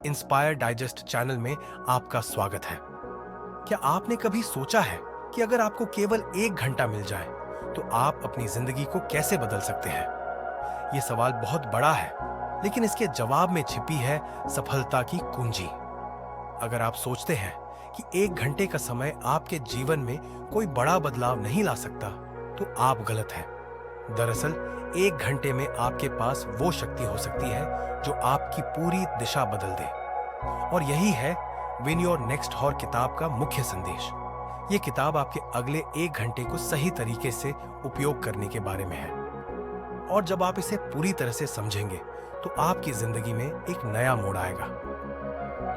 Inspire digest channel में आपका स्वागत है। क्या आपने कभी सोचा है कि अगर आपको केवल 1 घंटा मिल जाए तो आप अपनी जिंदगी को कैसे बदल सकते हैं? ये सवाल बहुत बड़ा है, लेकिन इसके जवाब में छिपी है सफलता की कुंजी। अगर आप सोचते हैं कि 1 घंटे का समय आपके जीवन में कोई बड़ा बदलाव नहीं ला सकता, तो आप गलत हैं। दरअसल 1 घंटे में आपके पास वो शक्ति हो सकती है जो आपकी पूरी दिशा बदल दे। और यही है विन योर नेक्स्ट हॉर किताब का मुख्य संदेश। ये किताब आपके अगले 1 घंटे को सही तरीके से उपयोग करने के बारे में है। और जब आप इसे पूरी तरह से समझेंगे तो आपकी जिंदगी में एक नया मोड़ आएगा।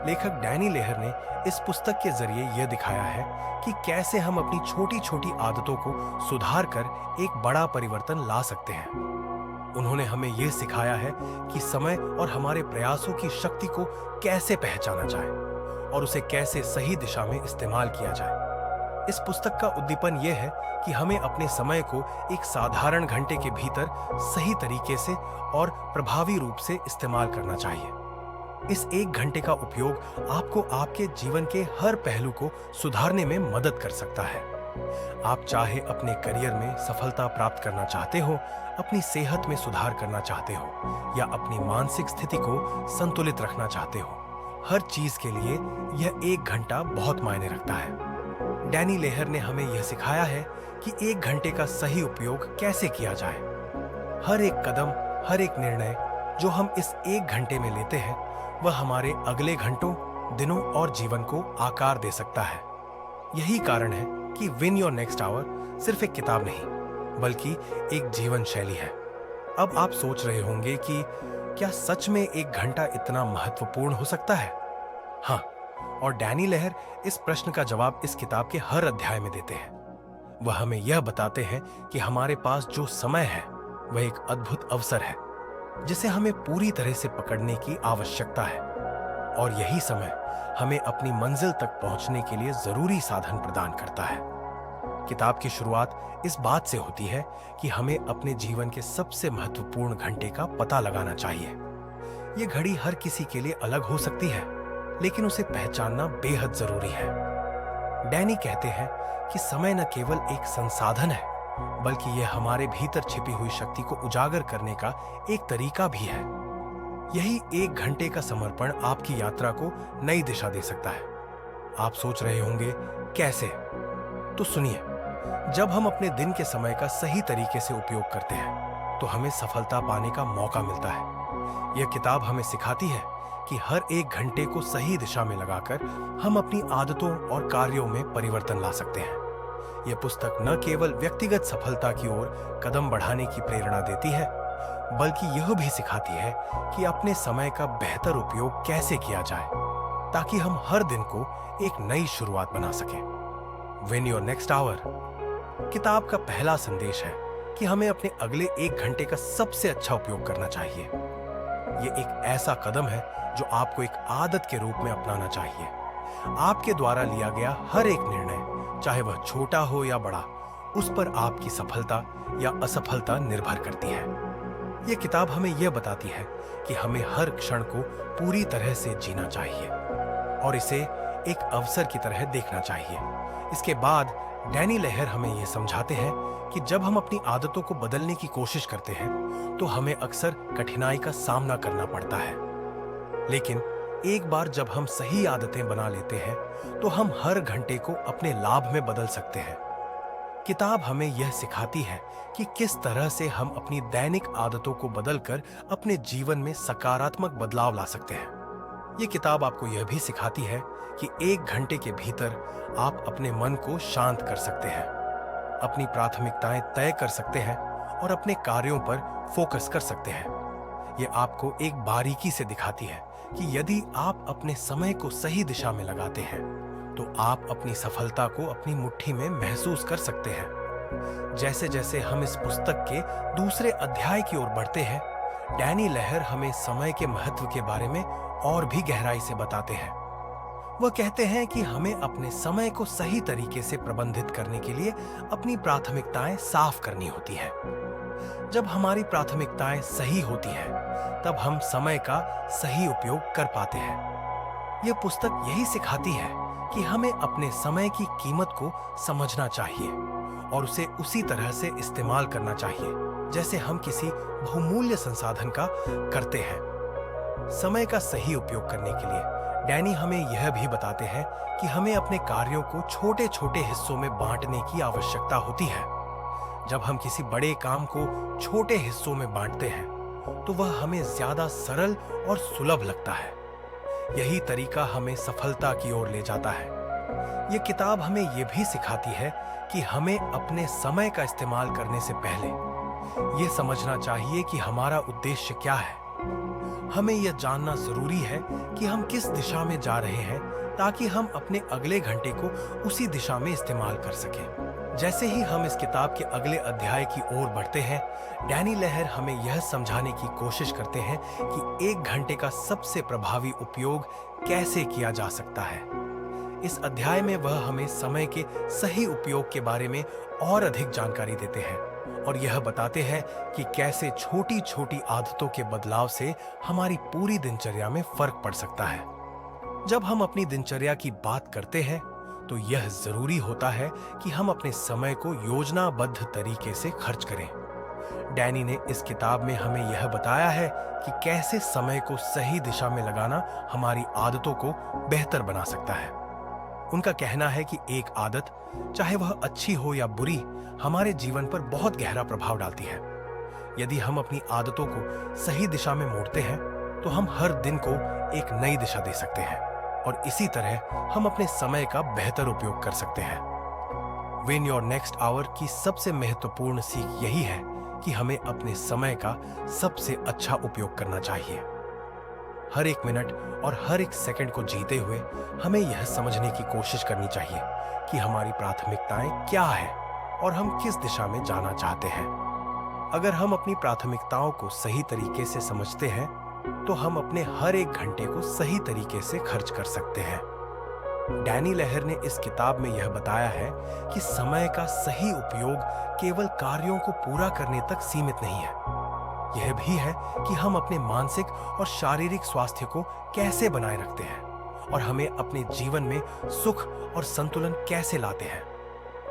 लेखक डैनी लेहर ने इस पुस्तक के जरिए यह दिखाया है कि कैसे हम अपनी छोटी छोटी आदतों को सुधार कर एक बड़ा परिवर्तन ला सकते हैं। उन्होंने हमें यह सिखाया है कि समय और हमारे प्रयासों की शक्ति को कैसे पहचाना जाए और उसे कैसे सही दिशा में इस्तेमाल किया जाए। इस पुस्तक का उद्दीपन यह है कि हमें अपने समय को एक साधारण घंटे के भीतर सही तरीके से और प्रभावी रूप से इस्तेमाल करना चाहिए। इस 1 घंटे का उपयोग आपको आपके जीवन के हर पहलू को सुधारने में मदद कर सकता है। आप चाहे अपने करियर में सफलता प्राप्त करना चाहते हो, अपनी सेहत में सुधार करना चाहते हो या अपनी मानसिक स्थिति को संतुलित रखना चाहते हो, हर चीज के लिए यह 1 घंटा बहुत मायने रखता है। डैनी लेहर ने हमें यह सिखाया है कि 1 घंटे का सही उपयोग कैसे किया जाए। हर एक कदम, हर एक निर्णय जो हम इस 1 घंटे में लेते हैं, वह हमारे अगले घंटों, दिनों और जीवन को आकार दे सकता है। यही कारण है कि विन योर नेक्स्ट आवर सिर्फ एक किताब नहीं, बल्कि एक जीवन शैली है। अब आप सोच रहे होंगे कि क्या सच में 1 घंटा इतना महत्वपूर्ण हो सकता है? हाँ, और डैनी लेहर इस प्रश्न का जवाब इस किताब के हर अध्याय में देते हैं। वह हमें यह बताते हैं कि हमारे पास जो समय है वह एक अद्भुत अवसर है जिसे हमें पूरी तरह से पकड़ने की आवश्यकता है। और यही समय हमें अपनी मंजिल तक पहुंचने के लिए जरूरी साधन प्रदान करता है। किताब की शुरुआत इस बात से होती है कि हमें अपने जीवन के सबसे महत्वपूर्ण घंटे का पता लगाना चाहिए। यह घड़ी हर किसी के लिए अलग हो सकती है, लेकिन उसे पहचानना बेहद जरूरी है। डैनी कहते हैं कि समय न केवल एक संसाधन है, बल्कि यह हमारे भीतर छिपी हुई शक्ति को उजागर करने का एक तरीका भी है। यही 1 घंटे का समर्पण आपकी यात्रा को नई दिशा दे सकता है। आप सोच रहे होंगे कैसे? तो सुनिए, जब हम अपने दिन के समय का सही तरीके से उपयोग करते हैं तो हमें सफलता पाने का मौका मिलता है। यह किताब हमें सिखाती है कि हर 1 घंटे को सही दिशा में लगाकर हम अपनी आदतों और कार्यों में परिवर्तन ला सकते हैं। यह पुस्तक न केवल व्यक्तिगत सफलता की ओर कदम बढ़ाने की प्रेरणा देती है, बल्कि यह भी सिखाती है कि अपने समय का बेहतर उपयोग कैसे किया जाए ताकि हम हर दिन को एक नई शुरुआत बना सकें। विन योर नेक्स्ट आवर किताब का पहला संदेश है कि हमें अपने अगले 1 घंटे का सबसे अच्छा उपयोग करना चाहिए। यह एक ऐसा कदम है जो आपको एक आदत के रूप में अपनाना चाहिए। आपके द्वारा लिया गया हर एक निर्णय, चाहे वह छोटा हो या बड़ा, उस पर आपकी सफलता या असफलता निर्भर करती है। यह किताब हमें यह बताती है कि हमें हर क्षण को पूरी तरह से जीना चाहिए और इसे एक अवसर की तरह देखना चाहिए। इसके बाद डैनी लेहर हमें यह समझाते हैं कि जब हम अपनी आदतों को बदलने की कोशिश करते हैं तो हमें अक्सर कठिनाई का सामना करना पड़ता है, लेकिन एक बार जब हम सही आदतें बना लेते हैं तो हम हर घंटे को अपने लाभ में बदल सकते हैं। किताब हमें यह सिखाती है कि किस तरह से हम अपनी दैनिक आदतों को बदलकर अपने जीवन में सकारात्मक बदलाव ला सकते हैं। यह किताब आपको यह भी सिखाती है कि 1 घंटे के भीतर आप अपने मन को शांत कर सकते हैं, अपनी प्राथमिकताएं तय कर सकते हैं और अपने कार्यों पर फोकस कर सकते हैं। यह आपको एक बारीकी से दिखाती है कि यदि आप अपने समय को सही दिशा में लगाते हैं तो आप अपनी सफलता को अपनी मुट्ठी में महसूस कर सकते हैं। जैसे जैसे हम इस पुस्तक के दूसरे अध्याय की ओर बढ़ते हैं, डैनी लेहर हमें समय के महत्व के बारे में और भी गहराई से बताते हैं। वह कहते हैं कि हमें अपने समय को सही तरीके से प्रबंधित करने के लिए अपनी प्राथमिकताएं साफ करनी होती है। जब हमारी प्राथमिकताएं सही होती हैं, तब हम समय का सही उपयोग कर पाते हैं। यह पुस्तक यही सिखाती है कि हमें अपने समय की कीमत को समझना चाहिए और उसे उसी तरह से इस्तेमाल करना चाहिए जैसे हम किसी बहुमूल्य संसाधन का करते हैं। समय का सही उपयोग करने के लिए डैनी हमें यह भी बताते हैं कि हमें अपने कार्यों को छोटे छोटे हिस्सों में बांटने की आवश्यकता होती है। जब हम किसी बड़े काम को छोटे हिस्सों में बांटते हैं तो वह हमें ज्यादा सरल और सुलभ लगता है। यही तरीका हमें सफलता की ओर ले जाता है। यह किताब हमें यह भी सिखाती है कि हमें अपने समय का इस्तेमाल करने से पहले यह समझना चाहिए कि हमारा उद्देश्य क्या है। हमें यह जानना जरूरी है कि हम किस दिशा में जा रहे हैं ताकि हम अपने अगले घंटे को उसी दिशा में इस्तेमाल कर सकें। जैसे ही हम इस किताब के अगले अध्याय की ओर बढ़ते हैं, डैनी लहर हमें यह समझाने की कोशिश करते हैं कि 1 घंटे का सबसे प्रभावी उपयोग कैसे किया जा सकता है। इस अध्याय में वह हमें समय के सही उपयोग के बारे में और अधिक जानकारी देते हैं और यह बताते हैं कि कैसे छोटी छोटी आदतों के बदलाव से हमारी पूरी दिनचर्या में फर्क पड़ सकता है। जब हम अपनी दिनचर्या की बात करते हैं तो यह जरूरी होता है कि हम अपने समय को योजनाबद्ध तरीके से खर्च करें। डैनी ने इस किताब में हमें यह बताया है कि कैसे समय को सही दिशा में लगाना हमारी आदतों को बेहतर बना सकता है। उनका कहना है कि एक आदत, चाहे वह अच्छी हो या बुरी, हमारे जीवन पर बहुत गहरा प्रभाव डालती है। यदि हम अपनी आदतों को सही दिशा में मोड़ते हैं तो हम हर दिन को एक नई दिशा दे सकते हैं और इसी तरह हम अपने समय का बेहतर उपयोग कर सकते हैं। विन योर नेक्स्ट आवर की सबसे महत्वपूर्ण सीख यही है कि हमें अपने समय का सबसे अच्छा उपयोग करना चाहिए। हर एक मिनट और हर एक सेकंड को जीते हुए हमें यह समझने की कोशिश करनी चाहिए कि हमारी प्राथमिकताएं क्या है और हम किस दिशा में जाना चाहते हैं। अगर हम अपनी प्राथमिकताओं को सही तरीके से समझते हैं तो हम अपने हर एक घंटे को सही तरीके से खर्च कर सकते हैं। डैनी लहर ने इस किताब में यह बताया है कि समय का सही उपयोग केवल कार्यों को पूरा करने तक सीमित नहीं है। यह भी है कि हम अपने मानसिक और शारीरिक स्वास्थ्य को कैसे बनाए रखते हैं और हमें अपने जीवन में सुख और संतुलन कैसे लाते हैं।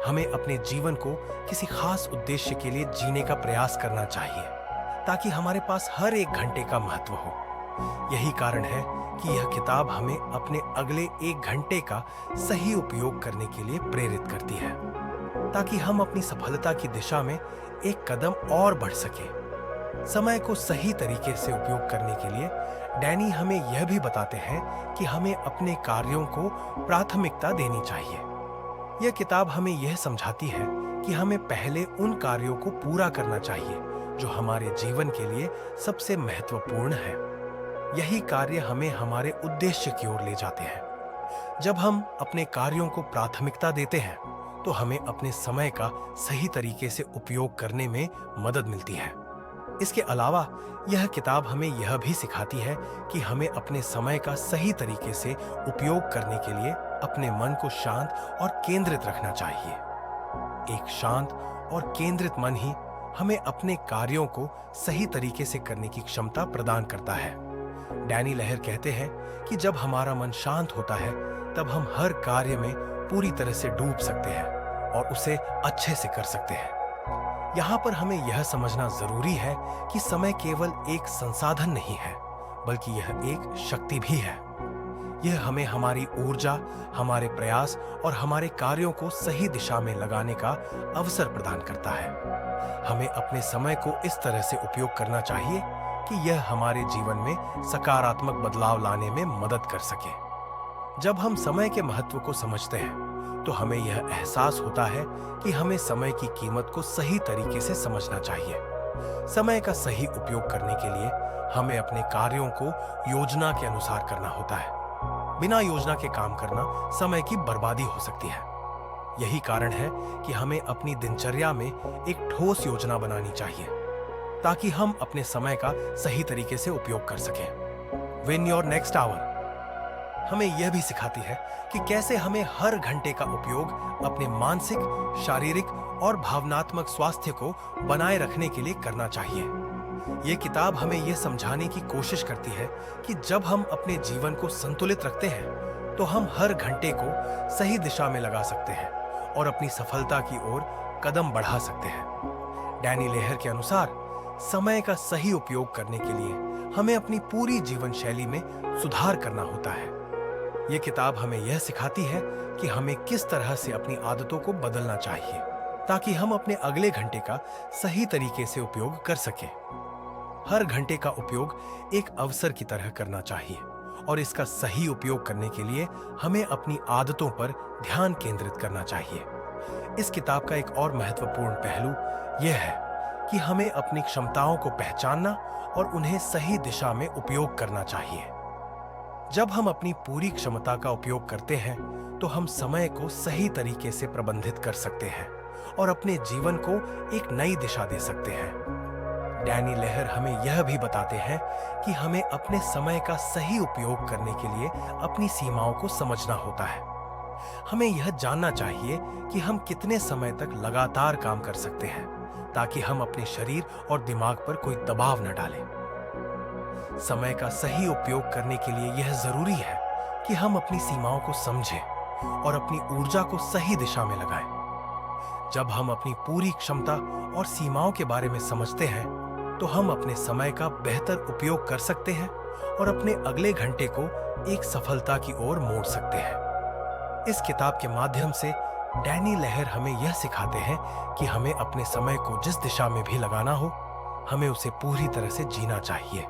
हमें अपने जीवन को किसी खास उद्देश्य के लिए जीने का प्रयास करना चाहिए ताकि हमारे पास हर एक घंटे का महत्व हो। यही कारण है कि यह किताब हमें अपने अगले 1 घंटे का सही उपयोग करने के लिए प्रेरित करती है ताकि हम अपनी सफलता की दिशा में एक कदम और बढ़ सके। समय को सही तरीके से उपयोग करने के लिए डैनी हमें यह भी बताते हैं कि हमें अपने कार्यों को प्राथमिकता देनी चाहिए। यह किताब हमें यह समझाती है कि हमें पहले उन कार्यों को पूरा करना चाहिए जो हमारे जीवन के लिए सबसे महत्वपूर्ण है। यही कार्य हमें हमारे उद्देश्य की ओर ले जाते हैं। जब हम अपने कार्यों को प्राथमिकता देते हैं तो हमें अपने समय का सही तरीके से उपयोग करने में मदद मिलती है। इसके अलावा यह किताब हमें यह भी सिखाती है कि हमें अपने समय का सही तरीके से उपयोग करने के लिए अपने मन को शांत और केंद्रित रखना चाहिए। एक शांत और केंद्रित मन ही हमें अपने कार्यों को सही तरीके से करने की क्षमता प्रदान करता है। डैनी लहर कहते हैं कि जब हमारा मन शांत होता है तब हम हर कार्य में पूरी तरह से डूब सकते हैं और उसे अच्छे से कर सकते हैं। यहाँ पर हमें यह समझना जरूरी है कि समय केवल एक संसाधन नहीं है, बल्कि यह एक शक्ति भी है। यह हमें हमारी ऊर्जा, हमारे प्रयास और हमारे कार्यों को सही दिशा में लगाने का अवसर प्रदान करता है। हमें अपने समय को इस तरह से उपयोग करना चाहिए कि यह हमारे जीवन में सकारात्मक बदलाव लाने में मदद कर सके। जब हम समय के महत्व को समझते हैं तो हमें यह एहसास होता है कि हमें समय की कीमत को सही तरीके से समझना चाहिए। समय का सही उपयोग करने के लिए हमें अपने कार्यों को योजना के अनुसार करना होता है। बिना योजना के काम करना समय की बर्बादी हो सकती है। यही कारण है कि हमें अपनी दिनचर्या में एक ठोस योजना बनानी चाहिए ताकि हम अपने समय का सही तरीके से उपयोग कर सकें। Win your next hour. हमें यह भी सिखाती है कि कैसे हमें हर घंटे का उपयोग अपने मानसिक, शारीरिक और भावनात्मक स्वास्थ्य को बनाए रखने के लिए करना चाहिए। ये किताब हमें यह समझाने की कोशिश करती है कि जब हम अपने जीवन को संतुलित रखते हैं तो हम हर घंटे को सही दिशा में लगा सकते हैं और अपनी सफलता की ओर कदम बढ़ा सकते हैं। डैनी लेहर के अनुसार समय का सही उपयोग करने के लिए हमें अपनी पूरी जीवन शैली में सुधार करना होता है। ये किताब हमें यह सिखाती है कि हमें किस तरह से अपनी आदतों को बदलना चाहिए ताकि हम अपने अगले घंटे का सही तरीके से उपयोग कर सकें। हर घंटे का उपयोग एक अवसर की तरह करना चाहिए और इसका सही उपयोग करने के लिए हमें अपनी आदतों पर ध्यान केंद्रित करना चाहिए। इस किताब का एक और महत्वपूर्ण पहलू यह है कि हमें अपनी क्षमताओं को पहचानना और उन्हें सही दिशा में उपयोग करना चाहिए। जब हम अपनी पूरी क्षमता का उपयोग करते हैं तो हम समय को सही तरीके से प्रबंधित कर सकते हैं और अपने जीवन को एक नई दिशा दे सकते हैं। डैनी लेहर हमें यह भी बताते हैं कि हमें अपने समय का सही उपयोग करने के लिए अपनी सीमाओं को समझना होता है। हमें यह जानना चाहिए कि हम कितने समय तक लगातार काम कर सकते हैं ताकि हम अपने शरीर और दिमाग पर कोई दबाव न डालें। समय का सही उपयोग करने के लिए यह जरूरी है कि हम अपनी सीमाओं को समझें और अपनी ऊर्जा को सही दिशा में लगाएं। जब हम अपनी पूरी क्षमता और सीमाओं के बारे में समझते हैं तो हम अपने समय का बेहतर उपयोग कर सकते हैं और अपने अगले घंटे को एक सफलता की ओर मोड़ सकते हैं। इस किताब के माध्यम से डैनी लेहर हमें यह सिखाते हैं कि हमें अपने समय को जिस दिशा में भी लगाना हो, हमें उसे पूरी तरह से जीना चाहिए।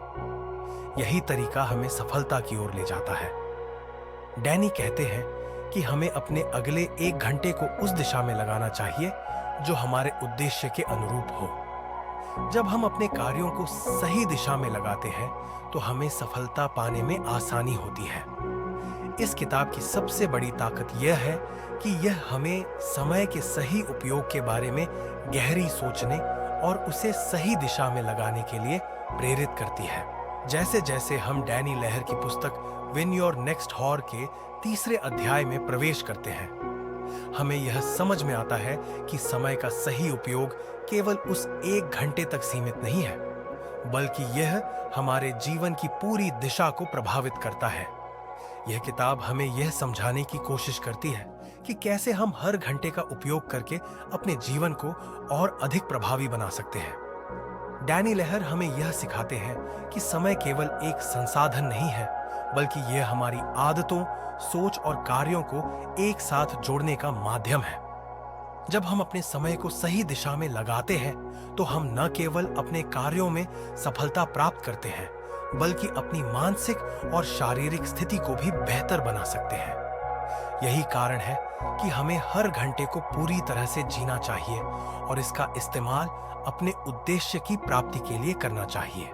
यही तरीका हमें सफलता की ओर ले जाता है। डैनी कहते हैं कि हमें अपने अगले एक घंटे को उस दिशा में लगाना चाहिए जो हमारे उद्देश्य के अनुरूप हो। जब हम अपने कार्यों को सही दिशा में लगाते हैं तो हमें सफलता पाने में आसानी होती है। इस किताब की सबसे बड़ी ताकत यह है कि यह हमें समय के सही उपयोग के बारे में गहरी सोचने और उसे सही दिशा में लगाने के लिए प्रेरित करती है। जैसे जैसे हम डैनी लेहर की पुस्तक विन योर नेक्स्ट हॉर के तीसरे अध्याय में प्रवेश करते हैं, हमें यह समझ में आता है कि समय का सही उपयोग केवल उस एक घंटे तक सीमित नहीं है, बल्कि यह हमारे जीवन की पूरी दिशा को प्रभावित करता है। यह किताब हमें यह समझाने की कोशिश करती है कि कैसे हम हर घंटे का उपयोग करके अपने जीवन को और अधिक प्रभावी बना सकते हैं। डैनी लेहर हमें यह सिखाते हैं कि समय केवल एक संसाधन नहीं है, बल्कि यह हमारी आदतों, सोच और कार्यों को एक साथ जोड़ने का माध्यम है। जब हम अपने समय को सही दिशा में लगाते हैं तो हम न केवल अपने कार्यों में सफलता प्राप्त करते हैं, बल्कि अपनी मानसिक और शारीरिक स्थिति को भी बेहतर बना सकते हैं। यही कारण है कि हमें हर घंटे को पूरी तरह से जीना चाहिए और इसका इस्तेमाल अपने उद्देश्य की प्राप्ति के लिए करना चाहिए।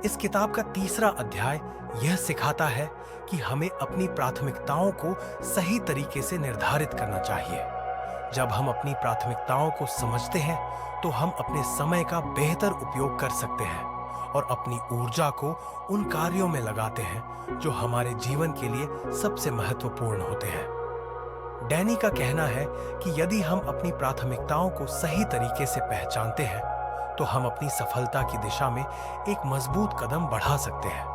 इस किताब का तीसरा अध्याय यह सिखाता है कि हमें अपनी प्राथमिकताओं को सही तरीके से निर्धारित करना चाहिए। जब हम अपनी प्राथमिकताओं को समझते हैं तो हम अपने समय का बेहतर उपयोग कर सकते हैं और अपनी ऊर्जा को उन कार्यों में लगाते हैं जो हमारे जीवन के लिए सबसे महत्वपूर्ण होते हैं। डैनी का कहना है कि यदि हम अपनी प्राथमिकताओं को सही तरीके से पहचानते हैं तो हम अपनी सफलता की दिशा में एक मजबूत कदम बढ़ा सकते हैं।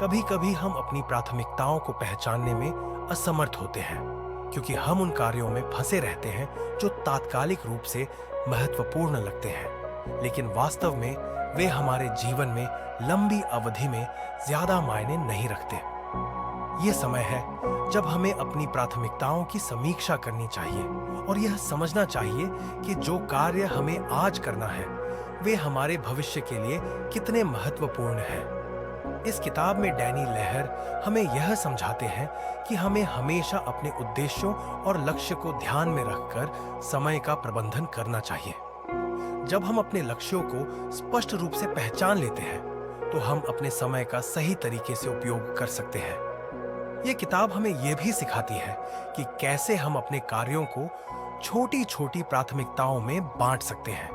कभी-कभी हम अपनी प्राथमिकताओं को पहचानने में असमर्थ होते हैं क्योंकि हम उन कार्यों में फंसे रहते हैं जो तात्कालिक रूप से महत्वपूर्ण लगते हैं, लेकिन वास्तव में वे हमारे जीवन में लंबी अवधि में ज्यादा मायने नहीं रखते। ये समय है जब हमें अपनी प्राथमिकताओं की समीक्षा करनी चाहिए और यह समझना चाहिए कि जो कार्य हमें आज करना है वे हमारे भविष्य के लिए कितने महत्वपूर्ण हैं। इस किताब में डैनी लेहर हमें यह समझाते हैं कि हमें हमेशा अपने उद्देश्यों और लक्ष्य को ध्यान में रखकर समय का प्रबंधन करना चाहिए। जब हम अपने लक्ष्यों को स्पष्ट रूप से पहचान लेते हैं तो हम अपने समय का सही तरीके से उपयोग कर सकते हैं। ये किताब हमें यह भी सिखाती है कि कैसे हम अपने कार्यों को छोटी-छोटी प्राथमिकताओं में बांट सकते हैं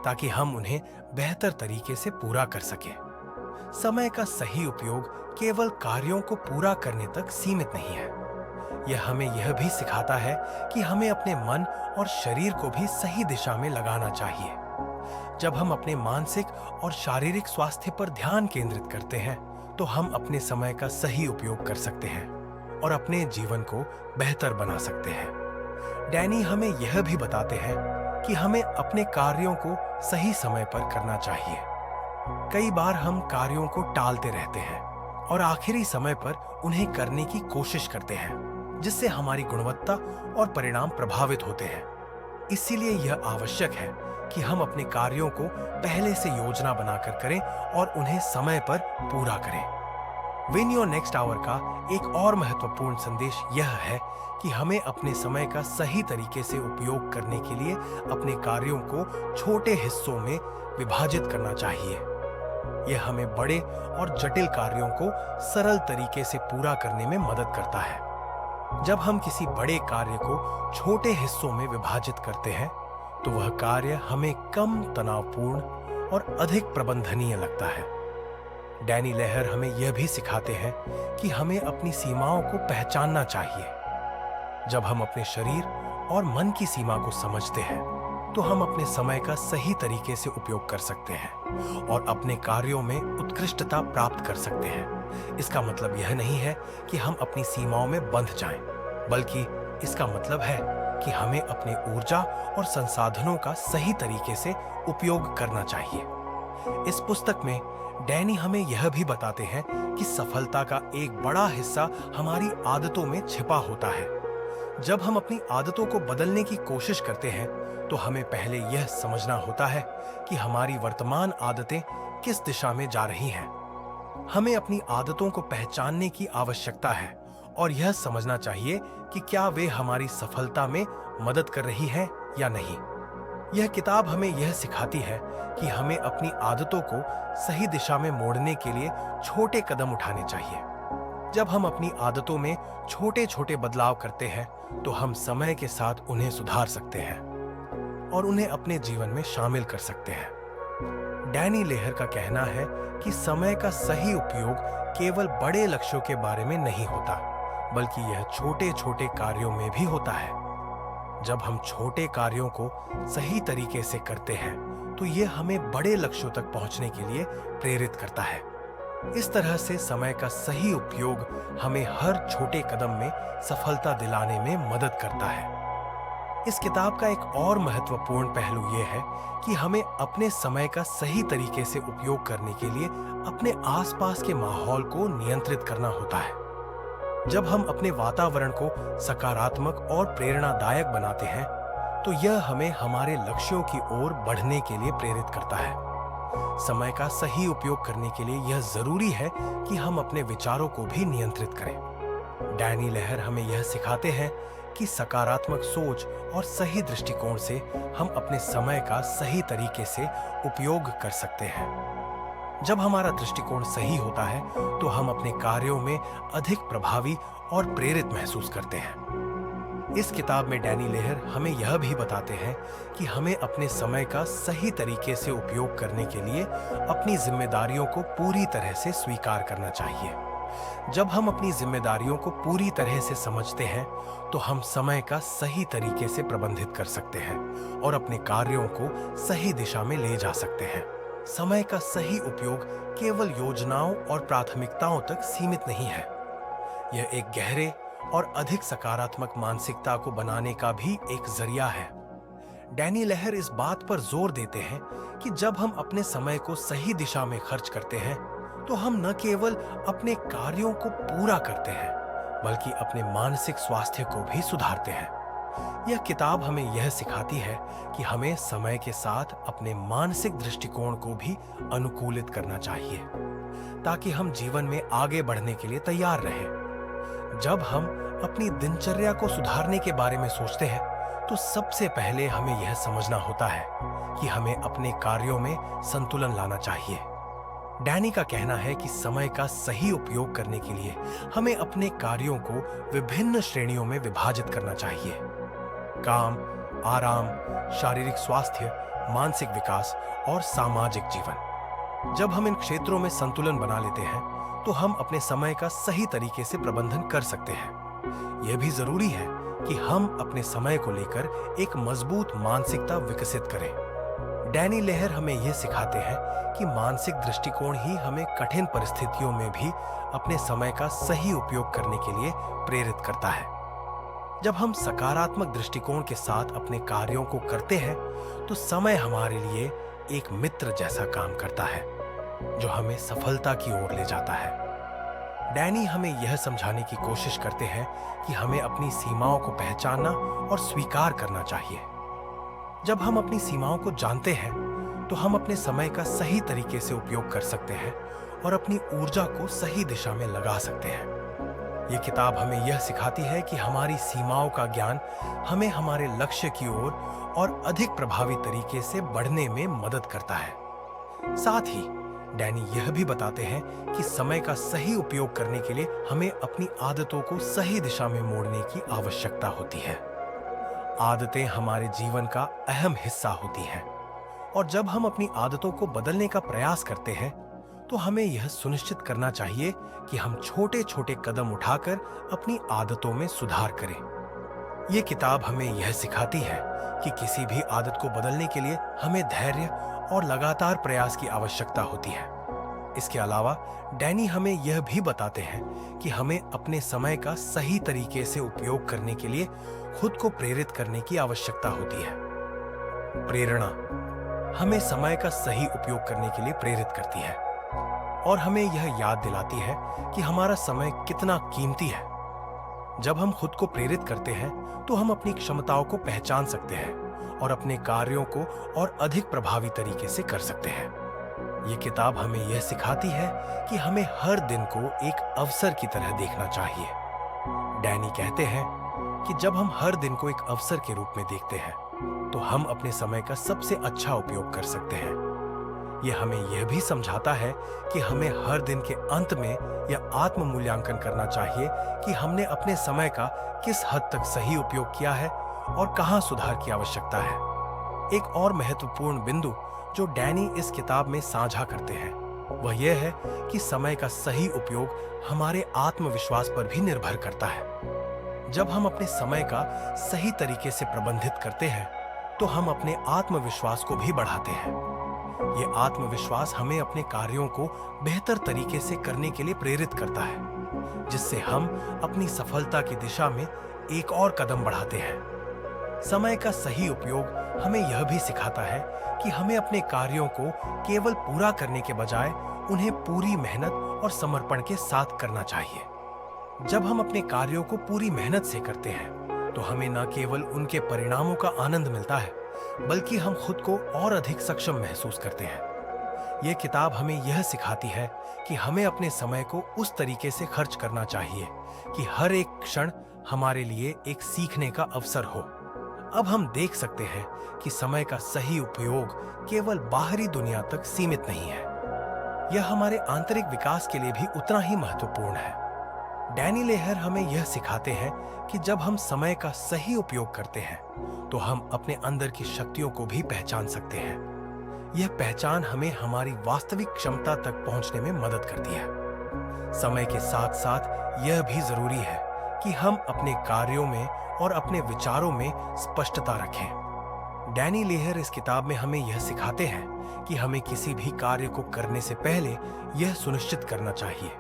ताकि हम उन्हें बेहतर तरीके से पूरा कर सकें। समय का सही उपयोग केवल कार्यों को पूरा करने तक सीमित नहीं है। यह हमें यह भी सिखाता है कि हमें अपने मन और शरीर को भी सही दिशा में लगाना चाहिए। जब हम अपने मानसिक और शारीरिक स्वास्थ्य पर ध्यान केंद्रित करते हैं, तो हम अपने समय का सही उपयोग कर सकते हैं और अपने जीवन को बेहतर बना सकते हैं। डैनी हमें यह भी बताते हैं कि हमें अपने कार्यों को सही समय पर करना चाहिए। कई बार हम कार्यों को टालते रहते हैं और आखिरी समय पर उन्हें करने की कोशिश करते हैं, जिससे हमारी गुणवत्ता और परिणाम प्रभावित होते हैं। इसीलिए यह आवश्यक है कि हम अपने कार्यों को पहले से योजना बनाकर करें और उन्हें समय पर पूरा करें। विन योर नेक्स्ट आवर का एक और महत्वपूर्ण संदेश यह है कि हमें अपने समय का सही तरीके से उपयोग करने के लिए अपने कार्यों को छोटे हिस्सों में विभाजित करना चाहिए। यह हमें बड़े और जटिल कार्यों को सरल तरीके से पूरा करने में मदद करता है। जब हम किसी बड़े कार्य को छोटे हिस्सों में विभाजित करते हैं, तो वह कार्य हमें कम तनावपूर्ण और अधिक प्रबंधनीय लगता है। डैनी लेहर हमें यह भी सिखाते हैं कि हमें अपनी सीमाओं को पहचानना चाहिए। जब हम अपने शरीर और मन की सीमा को समझते हैं, तो हम अपने समय का सही तरीके से उपयोग कर सकते हैं और अपने कार्यों में उत्कृष्टता प्राप्त कर सकते हैं। इसका मतलब यह नहीं है कि हम अपनी सीमाओं में बंध जाएं, बल्कि इसका मतलब है कि हमें अपनी ऊर्जा और संसाधनों का सही तरीके से उपयोग करना चाहिए। इस पुस्तक में डैनी हमें यह भी बताते हैं कि सफलता का एक बड़ा हिस्सा हमारी आदतों में छिपा होता है। जब हम अपनी आदतों को बदलने की कोशिश करते हैं, तो हमें पहले यह समझना होता है कि हमारी वर्तमान आदतें किस दिशा में जा रही हैं। हमें अपनी आदतों को पहचानने की आवश्यकता है और यह समझना चाहिए कि क्या वे हमारी सफलता में मदद कर रही हैं या नहीं। यह किताब हमें यह सिखाती है कि हमें अपनी आदतों को सही दिशा में मोड़ने के लिए छोटे कदम उठाने चाहिए। जब हम अपनी आदतों में छोटे छोटे बदलाव करते हैं, तो हम समय के साथ उन्हें सुधार सकते हैं और उन्हें अपने जीवन में शामिल कर सकते हैं। डैनी लेहर का कहना है कि समय का सही उपयोग केवल बड़े लक्ष्यों के बारे में नहीं होता, बल्कि यह छोटे छोटे कार्यों में भी होता है। जब हम छोटे कार्यों को सही तरीके से करते हैं, तो यह हमें बड़े लक्ष्यों तक पहुंचने के लिए प्रेरित करता है। इस तरह से समय का सही उपयोग हमें हर छोटे कदम में सफलता दिलाने में मदद करता है। इस किताब का एक और महत्वपूर्ण पहलू यह है कि हमें अपने समय का सही तरीके से उपयोग करने के लिए अपने आसपास के माहौल को नियंत्रित करना होता है। जब हम अपने वातावरण को सकारात्मक और प्रेरणादायक बनाते हैं, तो यह हमें हमारे लक्ष्यों की ओर बढ़ने के लिए प्रेरित करता है। समय का सही उपयोग करने के लिए यह जरूरी है कि हम अपने विचारों को भी नियंत्रित करें। डैनी लेहर हमें यह सिखाते हैं कि सकारात्मक सोच और सही दृष्टिकोण से हम अपने समय का सही तरीके से उपयोग कर सकते हैं। जब हमारा दृष्टिकोण सही होता है, तो हम अपने कार्यों में अधिक प्रभावी और प्रेरित महसूस करते हैं। इस किताब में डैनी लेहर हमें यह भी बताते हैं कि हमें अपने समय का सही तरीके से उपयोग करने के लिए अपनी जिम्मेदारियों को पूरी तरह से स्वीकार करना चाहिए। जब हम अपनी जिम्मेदारियों को पूरी तरह से समझते हैं, तो हम समय का सही तरीके से प्रबंधित कर सकते हैं और अपने कार्यों को सही दिशा में ले जा सकते हैं। समय का सही उपयोग केवल योजनाओं और प्राथमिकताओं तक सीमित नहीं है। यह एक गहरे और अधिक सकारात्मक मानसिकता को बनाने का भी एक जरिया है। डैनी लेहर इस बात पर जोर देते हैं कि जब हम अपने समय को सही दिशा में खर्च करते हैं, तो हम न केवल अपने कार्यों को पूरा करते हैं, बल्कि अपने मानसिक स्वास्थ्य को भी सुधारते हैं। यह किताब हमें यह सिखाती है कि हमें समय के साथ अपने मानसिक दृष्टिकोण को भी अनुकूलित करना चाहिए, ताकि हम जीवन में आगे बढ़ने के लिए तैयार रहें। जब हम अपनी दिनचर्या को सुधारने के बारे में सोचते हैं, तो सबसे पहले हमें यह समझना होता है कि हमें अपने कार्यों में संतुलन लाना चाहिए। डैनी का कहना है कि समय का सही उपयोग करने के लिए हमें अपने कार्यों को विभिन्न श्रेणियों में विभाजित करना चाहिए: काम, आराम, शारीरिक स्वास्थ्य, मानसिक विकास और सामाजिक जीवन। जब हम इन क्षेत्रों में संतुलन बना लेते हैं, तो हम अपने समय का सही तरीके से प्रबंधन कर सकते हैं। यह भी जरूरी है कि हम अपने समय को लेकर एक मजबूत मानसिकता विकसित करें। डैनी लेहर हमें यह सिखाते हैं कि मानसिक दृष्टिकोण ही हमें कठिन परिस्थितियों में भी अपने समय का सही उपयोग करने के लिए प्रेरित करता है। जब हम सकारात्मक दृष्टिकोण के साथ अपने कार्यों को करते हैं तो समय हमारे लिए एक मित्र जैसा काम करता है जो हमें सफलता की ओर ले जाता है। डैनी हमें यह समझाने की कोशिश करते हैं कि हमें अपनी सीमाओं को पहचानना और स्वीकार करना चाहिए। जब हम अपनी सीमाओं को जानते हैं तो हम अपने समय का सही तरीके से उपयोग कर सकते हैं और अपनी ऊर्जा को सही दिशा में लगा सकते हैं। ये किताब हमें यह सिखाती है कि हमारी सीमाओं का ज्ञान हमें हमारे लक्ष्य की ओर और अधिक प्रभावी तरीके से बढ़ने में मदद करता है। साथ ही डैनी यह भी बताते हैं कि समय का सही उपयोग करने के लिए हमें अपनी आदतों को सही दिशा में मोड़ने की आवश्यकता होती है। आदतें हमारे जीवन का अहम हिस्सा होती हैं और जब हम अपनी आदतों को बदलने का प्रयास करते हैं तो हमें यह सुनिश्चित करना चाहिए कि हम छोटे छोटे कदम उठाकर अपनी आदतों में सुधार करें। ये किताब हमें यह सिखाती है कि किसी भी आदत को बदलने के लिए हमें धैर्य और लगातार प्रयास की आवश्यकता होती है। इसके अलावा डैनी हमें यह भी बताते हैं कि हमें अपने समय का सही तरीके से उपयोग करने के लिए खुद को प्रेरित करने की आवश्यकता होती है। प्रेरणा हमें समय का सही उपयोग करने के लिए प्रेरित करती है और हमें यह याद दिलाती है कि हमारा समय कितना कीमती है। जब हम खुद को प्रेरित करते हैं तो हम अपनी क्षमताओं को पहचान सकते हैं और अपने कार्यों को और अधिक प्रभावी तरीके से कर सकते हैं। ये किताब हमें यह सिखाती है कि हमें हर दिन को एक अवसर की तरह देखना चाहिए। डैनी कहते हैं कि जब हम हर दिन को एक अवसर के रूप में देखते हैं तो हम अपने समय का सबसे अच्छा उपयोग कर सकते हैं। यह हमें यह भी समझाता है कि हमें हर दिन के अंत में यह आत्म मूल्यांकन करना चाहिए कि हमने अपने समय का किस हद तक सही उपयोग किया है और कहां सुधार की आवश्यकता है। एक और महत्वपूर्ण बिंदु जो डैनी इस किताब में साझा करते हैं वह यह है कि समय का सही उपयोग हमारे आत्मविश्वास पर भी निर्भर करता है। जब हम अपने समय का सही तरीके से प्रबंधित करते हैं तो हम अपने आत्मविश्वास को भी बढ़ाते हैं। ये आत्मविश्वास हमें अपने कार्यों को बेहतर तरीके से करने के लिए प्रेरित करता है, जिससे हम अपनी सफलता की दिशा में एक और कदम बढ़ाते हैं। समय का सही उपयोग हमें यह भी सिखाता है कि हमें अपने कार्यों को केवल पूरा करने के बजाय उन्हें पूरी मेहनत और समर्पण के साथ करना चाहिए। जब हम अपने कार्यों को पूरी मेहनत से करते हैं तो हमें न केवल उनके परिणामों का आनंद मिलता है बल्कि हम खुद को और अधिक सक्षम महसूस करते हैं। यह किताब हमें यह सिखाती है कि हमें अपने समय को उस तरीके से खर्च करना चाहिए कि हर एक क्षण हमारे लिए एक सीखने का अवसर हो। अब हम देख सकते हैं कि समय का सही उपयोग केवल बाहरी दुनिया तक सीमित नहीं है, यह हमारे आंतरिक विकास के लिए भी उतना ही महत्वपूर्ण है। डैनी लेहर हमें यह सिखाते हैं कि जब हम समय का सही उपयोग करते हैं तो हम अपने अंदर की शक्तियों को भी पहचान सकते हैं। यह पहचान हमें हमारी वास्तविक क्षमता तक पहुंचने में मदद करती है। समय के साथ साथ यह भी जरूरी है कि हम अपने कार्यों में और अपने विचारों में स्पष्टता रखें। डैनी लेहर इस किताब में हमें यह सिखाते हैं कि हमें किसी भी कार्य को करने से पहले यह सुनिश्चित करना चाहिए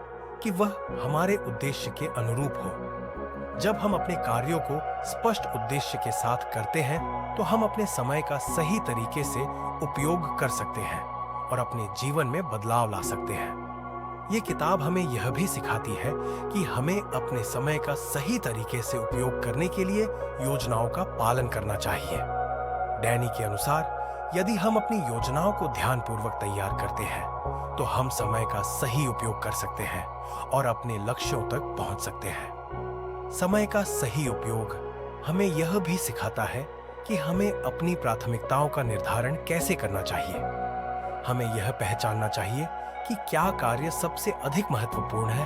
कि वह हमारे उद्देश्य के अनुरूप हो। जब हम अपने कार्यों को स्पष्ट उद्देश्य के साथ करते हैं तो हम अपने समय का सही तरीके से उपयोग कर सकते हैं और अपने जीवन में बदलाव ला सकते हैं। ये किताब हमें यह भी सिखाती है कि हमें अपने समय का सही तरीके से उपयोग करने के लिए योजनाओं का पालन करना चाहिए। डैनी के अनुसार यदि हम अपनी योजनाओं को ध्यानपूर्वक तैयार करते हैं तो हम समय का सही उपयोग कर सकते हैं और अपने लक्ष्यों तक पहुंच सकते हैं। समय का सही उपयोग हमें यह भी सिखाता है कि हमें अपनी प्राथमिकताओं का निर्धारण कैसे करना चाहिए। हमें यह पहचानना चाहिए कि क्या कार्य सबसे अधिक महत्वपूर्ण है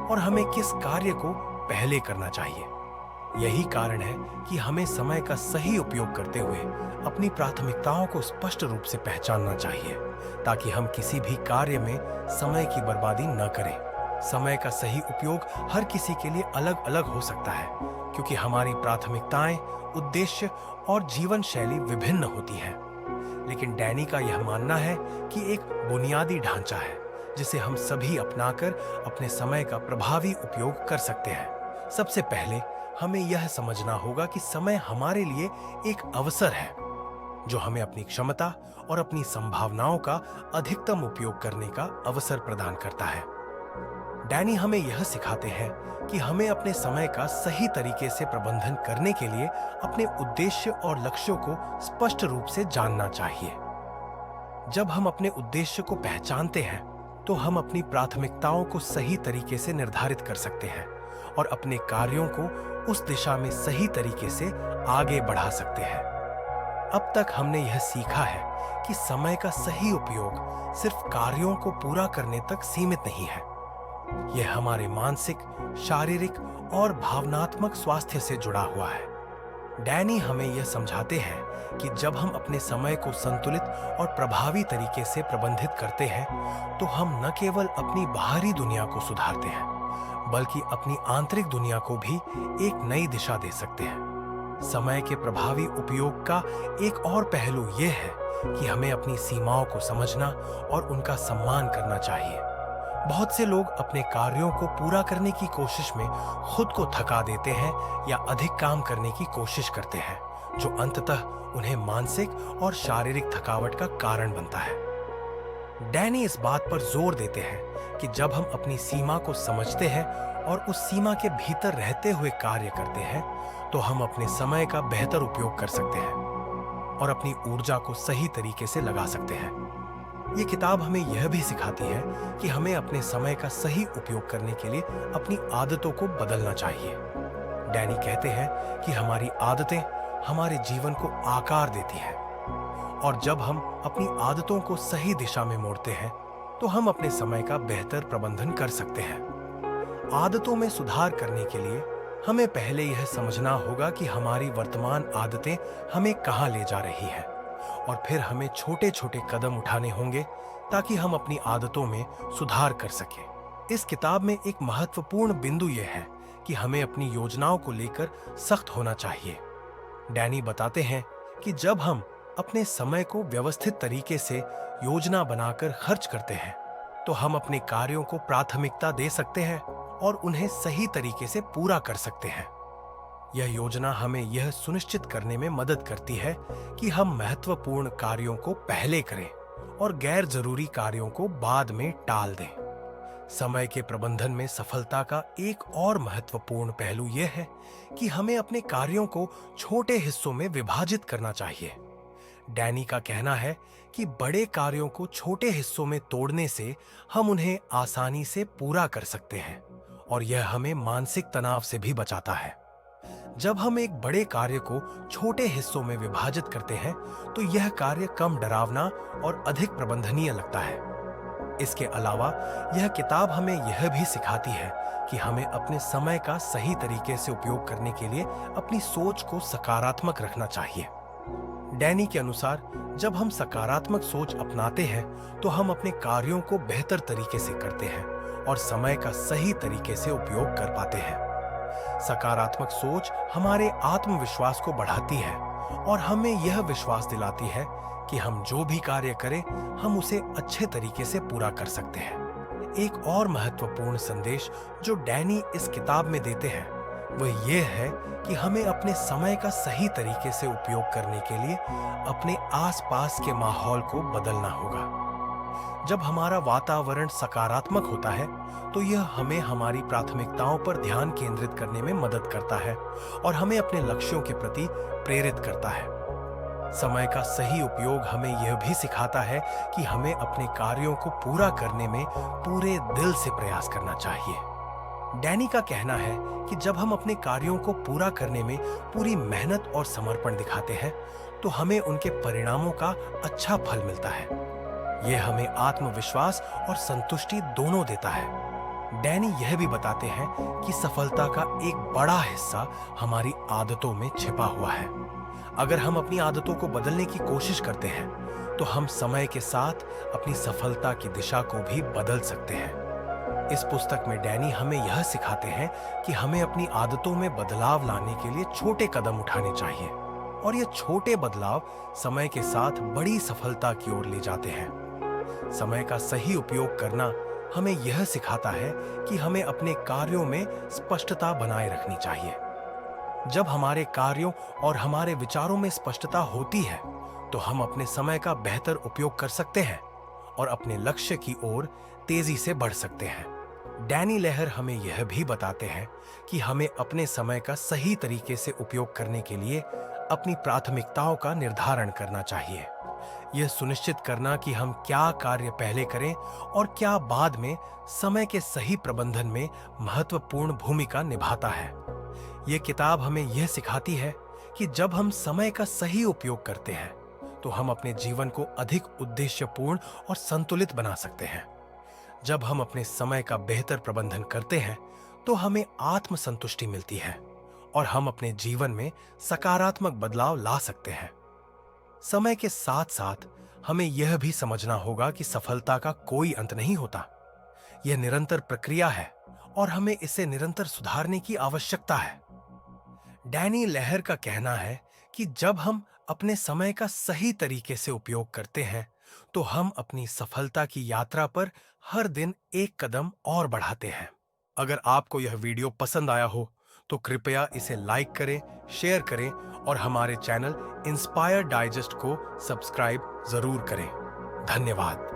और हमें किस कार्य को पहले करना चाहिए। यही कारण है कि हमें समय का सही उपयोग करते हुए अपनी प्राथमिकताओं को स्पष्ट रूप से पहचानना चाहिए ताकि हम किसी भी कार्य में समय की बर्बादी न करें। समय का सही उपयोग हर किसी के लिए अलग अलग हो सकता है, क्योंकि हमारी प्राथमिकताएं, उद्देश्य और जीवन शैली विभिन्न होती है। लेकिन डैनी का यह मानना है कि एक बुनियादी ढांचा है जिसे हम सभी अपनाकर अपने समय का प्रभावी उपयोग कर सकते हैं। सबसे पहले हमें यह समझना होगा कि समय हमारे लिए एक अवसर है जो हमें अपनी क्षमता और अपनी संभावनाओं का अधिकतम उपयोग करने का अवसर प्रदान करता है। डैनी हमें यह सिखाते हैं कि हमें अपने समय का सही तरीके से प्रबंधन करने के लिए अपने उद्देश्य और लक्ष्यों को स्पष्ट रूप से जानना चाहिए। जब हम अपने उद्देश्य को पहचानते हैं तो हम अपनी प्राथमिकताओं को सही तरीके से निर्धारित कर सकते हैं और अपने कार्यों को उस दिशा में सही तरीके से आगे बढ़ा सकते हैं। अब तक हमने यह सीखा है कि समय का सही उपयोग सिर्फ कार्यों को पूरा करने तक सीमित नहीं है। यह हमारे मानसिक, शारीरिक और भावनात्मक स्वास्थ्य से जुड़ा हुआ है। डैनी हमें यह समझाते हैं कि जब हम अपने समय को संतुलित और प्रभावी तरीके से प्रबंधित करते हैं तो हम न केवल अपनी बाहरी दुनिया को सुधारते हैं बल्कि अपनी आंतरिक दुनिया को भी एक नई दिशा दे सकते हैं। समय के प्रभावी उपयोग का एक और पहलू यह है कि हमें अपनी सीमाओं को समझना और उनका सम्मान करना चाहिए। बहुत से लोग अपने कार्यों को पूरा करने की कोशिश में खुद को थका देते हैं या अधिक काम करने की कोशिश करते हैं, जो अंततः उन्हें मानसिक और शारीरिक थकावट का कारण बनता है। डैनी इस बात पर जोर देते हैं कि जब हम अपनी सीमा को समझते हैं और उस सीमा के भीतर रहते हुए कार्य करते हैं तो हम अपने समय का बेहतर उपयोग कर सकते हैं और अपनी ऊर्जा को सही तरीके से लगा सकते हैं। ये किताब हमें यह भी सिखाती है कि हमें अपने समय का सही उपयोग करने के लिए अपनी आदतों को बदलना चाहिए। डैनी कहते हैं कि हमारी आदतें हमारे जीवन को आकार देती हैं और जब हम अपनी आदतों को सही दिशा में मोड़ते हैं तो हम अपने समय का बेहतर प्रबंधन कर सकते हैं। आदतों में सुधार करने के लिए हमें पहले यह समझना होगा कि हमारी वर्तमान आदतें हमें कहां ले जा रही हैं और फिर हमें छोटे छोटे कदम उठाने होंगे ताकि हम अपनी आदतों में सुधार कर सकें। इस किताब में एक महत्वपूर्ण बिंदु यह है कि हमें अपनी योजनाओं को लेकर सख्त होना चाहिए। डैनी बताते हैं कि जब हम अपने समय को व्यवस्थित तरीके से योजना बनाकर खर्च करते हैं तो हम अपने कार्यों को प्राथमिकता दे सकते हैं और उन्हें सही तरीके से पूरा कर सकते हैं। यह योजना हमें यह सुनिश्चित करने में मदद करती है कि हम महत्वपूर्ण कार्यों को पहले करें और गैर जरूरी कार्यों को बाद में टाल दें। समय के प्रबंधन में सफलता का एक और महत्वपूर्ण पहलू यह है कि हमें अपने कार्यों को छोटे हिस्सों में विभाजित करना चाहिए। डैनी का कहना है कि बड़े कार्यों को छोटे हिस्सों में तोड़ने से हम उन्हें आसानी से पूरा कर सकते हैं और यह हमें मानसिक तनाव से भी बचाता है। जब हम एक बड़े कार्य को छोटे हिस्सों में विभाजित करते हैं तो यह कार्य कम डरावना और अधिक प्रबंधनीय लगता है। इसके अलावा यह किताब हमें यह भी सिखाती है कि हमें अपने समय का सही तरीके से उपयोग करने के लिए अपनी सोच को सकारात्मक रखना चाहिए। डैनी के अनुसार जब हम सकारात्मक सोच अपनाते हैं तो हम अपने कार्यों को बेहतर तरीके से करते हैं और समय का सही तरीके से उपयोग कर पाते हैं। सकारात्मक सोच हमारे आत्मविश्वास को बढ़ाती है और हमें यह विश्वास दिलाती है कि हम जो भी कार्य करें हम उसे अच्छे तरीके से पूरा कर सकते हैं। एक और महत्वपूर्ण संदेश जो डैनी इस किताब में देते हैं वह यह है कि हमें अपने समय का सही तरीके से उपयोग करने के लिए अपने आसपास के माहौल को बदलना होगा। जब हमारा वातावरण सकारात्मक होता है तो यह हमें हमारी प्राथमिकताओं पर ध्यान केंद्रित करने में मदद करता है और हमें अपने लक्ष्यों के प्रति प्रेरित करता है। समय का सही उपयोग हमें यह भी सिखाता है कि हमें अपने कार्यों को पूरा करने में पूरे दिल से प्रयास करना चाहिए। डैनी का कहना है कि जब हम अपने कार्यों को पूरा करने में पूरी मेहनत और समर्पण दिखाते हैं तो हमें उनके परिणामों का अच्छा फल मिलता है। यह हमें आत्मविश्वास और संतुष्टि दोनों देता है। डैनी यह भी बताते हैं कि सफलता का एक बड़ा हिस्सा हमारी आदतों में छिपा हुआ है। अगर हम अपनी आदतों को बदलने की कोशिश करते हैं तो हम समय के साथ अपनी सफलता की दिशा को भी बदल सकते हैं। इस पुस्तक में डैनी हमें यह सिखाते हैं कि हमें अपनी आदतों में बदलाव लाने के लिए छोटे कदम उठाने चाहिए, और ये छोटे बदलाव समय के साथ बड़ी सफलता की ओर ले जाते हैं। समय का सही उपयोग करना हमें यह सिखाता है कि हमें अपने कार्यों में स्पष्टता बनाए रखनी चाहिए। जब हमारे कार्यों और हमारे विचारों में स्पष्टता होती है, तो हम अपने समय का बेहतर उपयोग कर सकते हैं और अपने लक्ष्य की ओर तेजी से बढ़ सकते हैं। डैनी लेहर हमें यह भी बताते हैं कि हमें अपने समय का सही तरीके से उपयोग करने के लिए अपनी प्राथमिकताओं का निर्धारण करना चाहिए। यह सुनिश्चित करना कि हम क्या कार्य पहले करें और क्या बाद में, समय के सही प्रबंधन में महत्वपूर्ण भूमिका निभाता है। यह किताब हमें यह सिखाती है कि जब हम समय का सही उपयोग करते हैं, तो हम अपने जीवन को अधिक उद्देश्यपूर्ण और संतुलित बना सकते हैं। जब हम अपने समय का बेहतर प्रबंधन करते हैं, तो हमें आत्मसंतुष्टि मिलती है और हम अपने जीवन में सकारात्मक बदलाव ला सकते हैं। समय के साथ साथ हमें यह भी समझना होगा कि सफलता का कोई अंत नहीं होता। यह निरंतर प्रक्रिया है और हमें इसे निरंतर सुधारने की आवश्यकता है। डैनी लेहर का कहना है कि जब हम अपने समय का सही तरीके से उपयोग करते हैं, तो हम अपनी सफलता की यात्रा पर हर दिन एक कदम और बढ़ाते हैं। अगर आपको यह वीडियो पसंद आया हो, तो कृपया इसे लाइक करें, शेयर करें और हमारे चैनल इंस्पायर डाइजेस्ट को सब्सक्राइब जरूर करें। धन्यवाद।